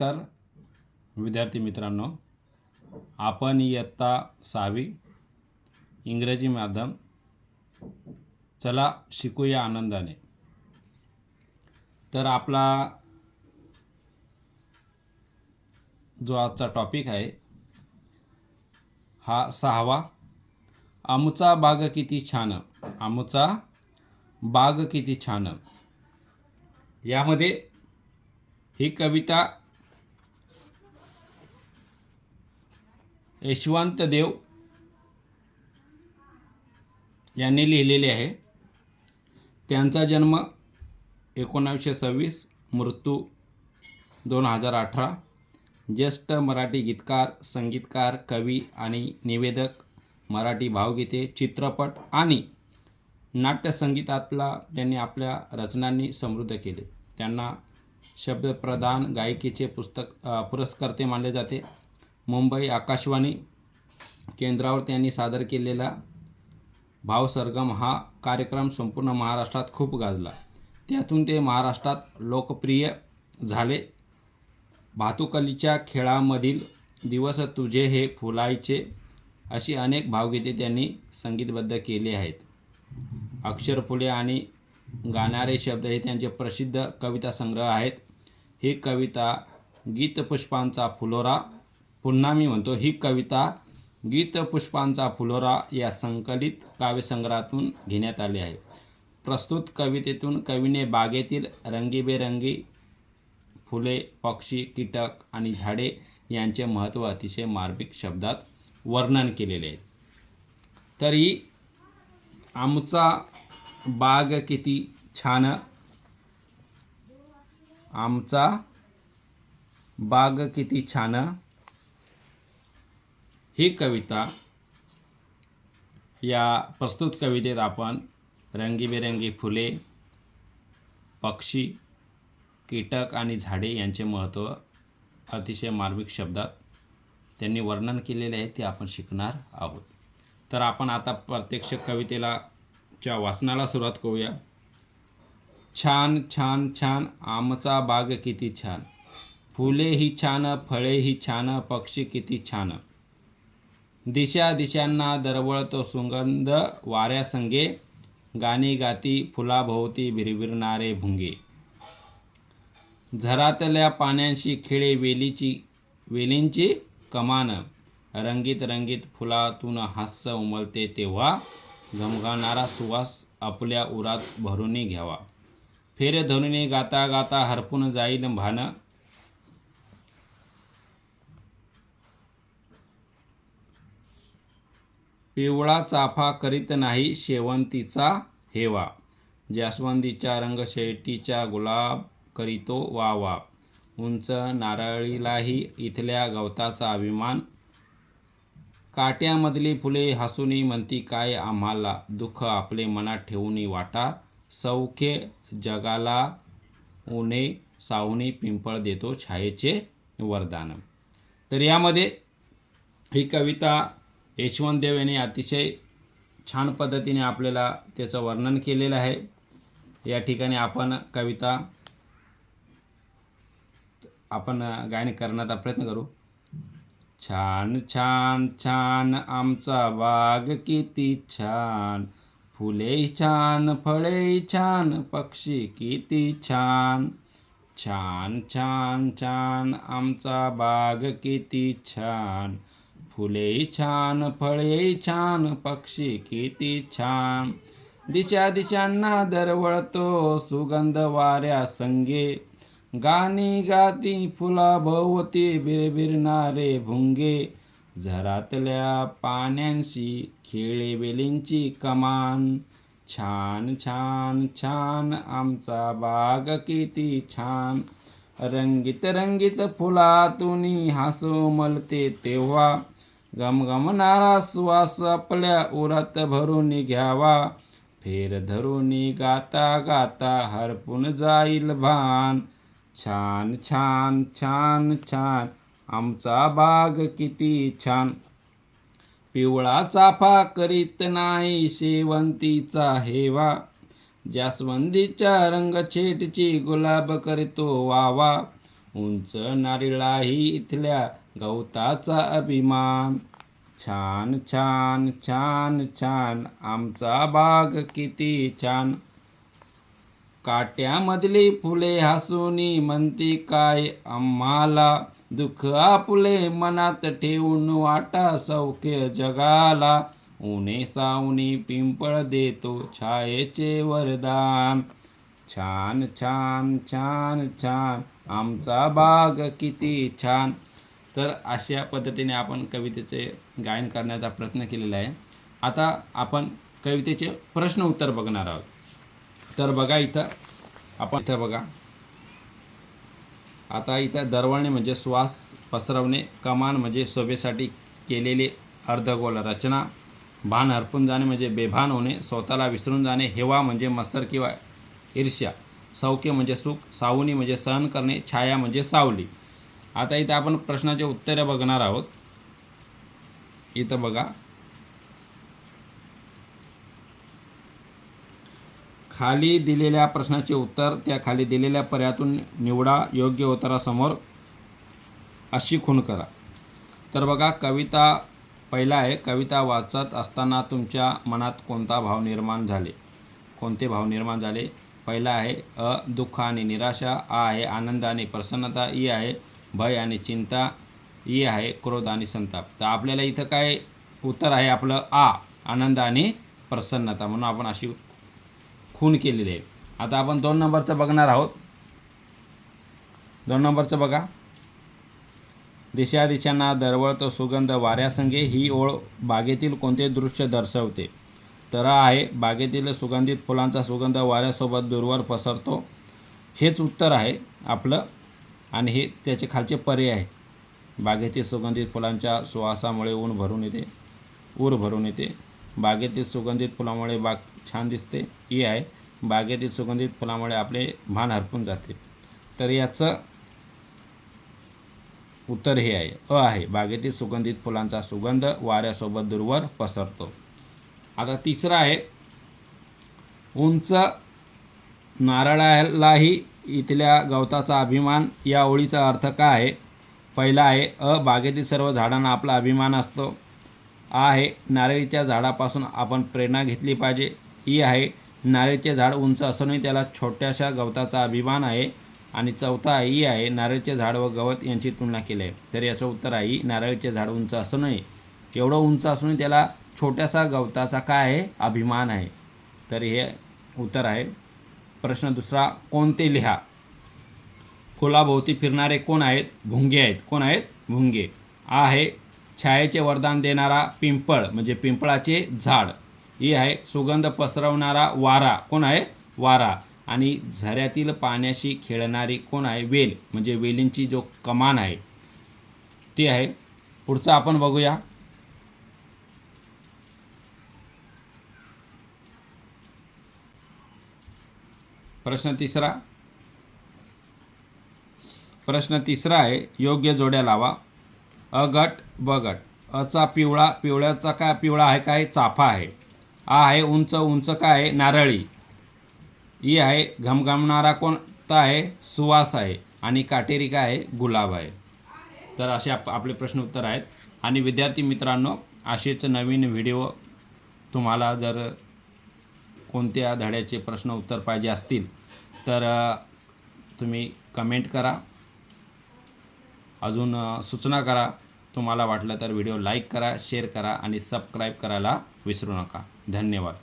तर विद्यार्थी मित्रांनो, आपण इयत्ता 6वी इंग्रजी माध्यम. चला शिकूया आनंदाने. तर आपला जो आजचा टॉपिक आहे हा 6वा. आमचा बाग किती छान, आमचा बाग किती छान. यामध्ये ही कविता यशवंत देव यांनी लिहिलेली आहे. त्यांचा जन्म 1926, मृत्यू 2018. ज्येष्ठ मराठी गीतकार, संगीतकार, कवी आणि निवेदक. मराठी भावगीते, चित्रपट आणि नाट्यसंगीतातला त्यांनी आपल्या रचनांनी समृद्ध केले. त्यांना शब्दप्रधान गायकीचे पुरस्कर्ते मानले जाते. मुंबई आकाशवाणी केंद्रावर त्यांनी सादर केलेला भावसरगम हा कार्यक्रम संपूर्ण महाराष्ट्रात खूप गाजला. त्यातून ते महाराष्ट्रात लोकप्रिय झाले. भातुकलीच्या खेळामधील दिवस तुझे हे फुलायचे अशी अनेक भावगीते त्यांनी संगीतबद्ध केली आहेत. अक्षर फुले आणि गाणारे शब्द हे त्यांचे प्रसिद्ध कविता संग्रह आहेत. ही कविता गीतपुष्पांचा फुलोरा, पुन्हा मी म्हणतो, ही कविता गीतपुष्पांचा फुलोरा या संकलित काव्यसंग्रहातून घेण्यात आली आहे. प्रस्तुत कवितेतून कवीने बागेतील रंगीबेरंगी फुले, पक्षी, कीटक आणि झाडे यांचे महत्त्व अतिशय मार्मिक शब्दात वर्णन केलेले आहे. तरी आमचा बाग किती छान, आमचा बाग किती छान ही कविता, या प्रस्तुत कवितेत आपण रंगीबेरंगी फुले, पक्षी, कीटक आणि झाडे यांचे महत्त्व अतिशय मार्मिक शब्दात त्यांनी वर्णन केलेले आहे, ते आपण शिकणार आहोत. तर आपण आता प्रत्यक्ष कवितेच्या वाचनाला सुरुवात करूया. छान छान छान आमचा बाग किती छान, फुलेही छान, फळेही छान, पक्षी किती छान. दिशा दिशांना दरवळतो सुगंध वाऱ्यासंगे, गाणी गाती फुलाभोवती भिरभिरणारे भुंगे. झरातल्या पाण्याशी खेळे वेलींची कमान, रंगीत रंगीत फुलातून हास्य उमलते तेव्हा, घमघणारा सुवास आपल्या उरात भरून घ्यावा. फेरे धरुनी गाता गाता हरपून जाईल भान, पिवळा चाफा करीत नाही शेवंतीचा हेवा, जास्वंदीच्या रंगशेटीच्या गुलाब करीतो वा वा. उंच नारळीलाही इथल्या गवताचा अभिमान, काट्यामधली फुले हसूनी म्हणती काय आम्हाला, दुःख आपले मनात ठेवूनी वाटा, सौख्य जगाला उणे सावनी पिंपळ देतो छायेचे वरदान. तर यामध्ये ही कविता यशवंत देव यांनी अतिशय छान पद्धतीने आपल्याला त्याचं वर्णन केलेलं आहे. या ठिकाणी आपण कविता गायन करण्याचा प्रयत्न करू. छान छान छान आमचा बाग किती छान, फुले छान, फळे छान, पक्षी किती छान. छान छान छान आमचा बाग किती छान, फुले छान, फळे छान, पक्षी किती छान. दिशा दिशांना दरवळतो सुगंध वाऱ्या संगे, गाणी गाती फुलाभोवती बिरबिरणारे भुंगे. झरातल्या पाण्यांशी खेळे वेलींची कमान, छान छान छान आमचा बाग किती छान. रंगीत रंगीत फुलातून हसू उमलते तेव्हा, घमघमणारा सुवास आपल्या उरात भरून घ्यावा. फेर धरून गाता गाता हरपून जाईल भान, छान छान छान छान आमचा बाग किती छान. पिवळा चाफा करीत नाही शेवंतीचा हेवा, जास्वंदीच्या रंगछेटची गुलाब करतो वावा. उंच नारळाही इथल्या गवताचा अभिमान. छान छान छान छान आमचा बाग किती छान. काट्यामधली फुले हसूनी म्हणती काय आम्हाला. दुःख आपुले मनात ठेवून वाटा सौख्य जगाला. उन्हे सावनी पिंपळ देतो छायेचे वरदान. छान छान छान छान आमचा बाग किती छान. तर अशा पद्धतीने आपण कवितेचे गायन करण्याचा प्रयत्न केलेला आहे. आता आपण कवितेचे प्रश्न उत्तर बघणार आहोत. तर बघा इथं बघा. आता इथं दरवळणे म्हणजे श्वास पसरवणे, कमान म्हणजे शोभेसाठी केलेली अर्धगोल रचना, भान हरपून जाणे म्हणजे बेभान होणे, स्वतःला विसरून जाणे, हेवा म्हणजे मत्सर किंवा ईर्ष्या, सौख्य म्हणजे सुख, सावनी म्हणजे सहन करणे, छाया म्हणजे सावली. आता इथं आपण प्रश्नाचे उत्तरे बघणार आहोत. इथं बघा, खाली दिलेल्या प्रश्नाचे उत्तर त्या खाली दिलेल्या पर्यायातून निवडा. योग्य उत्तरासमोर अशी खूण करा. तर बघा, कविता पहिला आहे, कविता वाचत असताना तुमच्या मनात कोणता भाव निर्माण झाले? कोणते भाव निर्माण झाले? पहिला आहे दुःख आणि निराशा, आ आहे आनंद आणि प्रसन्नता, ई आहे भय आणि चिंता, ई आहे क्रोध आणि संताप. तर आपल्याला इथं काय उत्तर आहे आपलं? आ, आनंद आणि प्रसन्नता. म्हणून आपण अशी खूण केलेली आहे. आता आपण 2 नंबरचं बघणार आहोत. 2 नंबरचं बघा, दिशा दिशांना दरवळतो सुगंध वाऱ्यासंगे, ही ओळ बागेतील कोणते दृश्य दर्शवते? तर आहे बागेतील सुगंधित फुलांचा सुगंध वाऱ्यासोबत दूरवर पसरतो. हेच उत्तर आहे आपलं. आणि हे त्याचे खालचे पर्याय आहे. बागेतील सुगंधित फुलांच्या सुवासामुळे ऊर भरून येते. बागेतील सुगंधित फुलामुळे बाग छान दिसते. ही आहे बागेतील सुगंधित फुलामुळे आपले भान हरपून जाते. तर याचं उत्तर हे आहे, आहे बागेतील सुगंधित फुलांचा सुगंध वाऱ्यासोबत दूरवर पसरतो. आता तिसरा आहे, उंच नारळालाही इथल्या गवताचा अभिमान. या ओळीचा अर्थ काय आहे? पहिला आहे बागेतील सर्व झाडांना आपला अभिमान असतो. आहे नारळीच्या झाडापासून आपण प्रेरणा घेतली पाहिजे. ही आहे नारळीचे झाड उंच असूनही त्याला छोट्याशा गवताचा अभिमान आहे. आणि चौथा ही आहे नारळीचे झाड व गवत यांची तुलना केली आहे. तर याचं उत्तर आहे नारळीचे झाड उंच असूनही, एवढं उंच असूनही त्याला छोट्याशा गवताचा काय आहे? अभिमान आहे. तर हे उत्तर आहे. प्रश्न दुसरा, कोणते लिहा? फुलाभोवती फिरणारे कोण आहेत? भुंगे आहेत. कोण आहेत? भुंगे. आहे छायेचे वरदान देणारा पिंपळ म्हणजे पिंपळाचे झाड. ही आहे सुगंध पसरवणारा वारा. कोण आहे? वारा. आणि झऱ्यातील पाण्याशी खेळणारी कोण आहे? वेल म्हणजे वेलींची जो कमान आहे ती आहे. पुढचा आपण बघूया. प्रश्न तिसरा आहे, योग्य जोड्या लावा. अ गट ब गट. अचा पिवळा, पिवळ्याचा काय पिवळा आहे? काय? चाफा आहे. आ आहे उंच, उंच काय आहे? नारळी. ई आहे घमघमणारा कोणता आहे? सुवास आहे. आणि काटेरी काय आहे? गुलाब आहे. तर असे आपले प्रश्न उत्तर आहेत. आणि विद्यार्थी मित्रांनो, असेच नवीन व्हिडिओ तुम्हाला जर कोणत्या धड्याचे प्रश्न उत्तर पाहिजे असतील तर तुम्ही कमेंट करा, अजून सूचना करा. तुम्हाला वाटलं तर व्हिडिओ लाईक करा, शेअर करा आणि सबस्क्राईब करायला विसरू नका. धन्यवाद.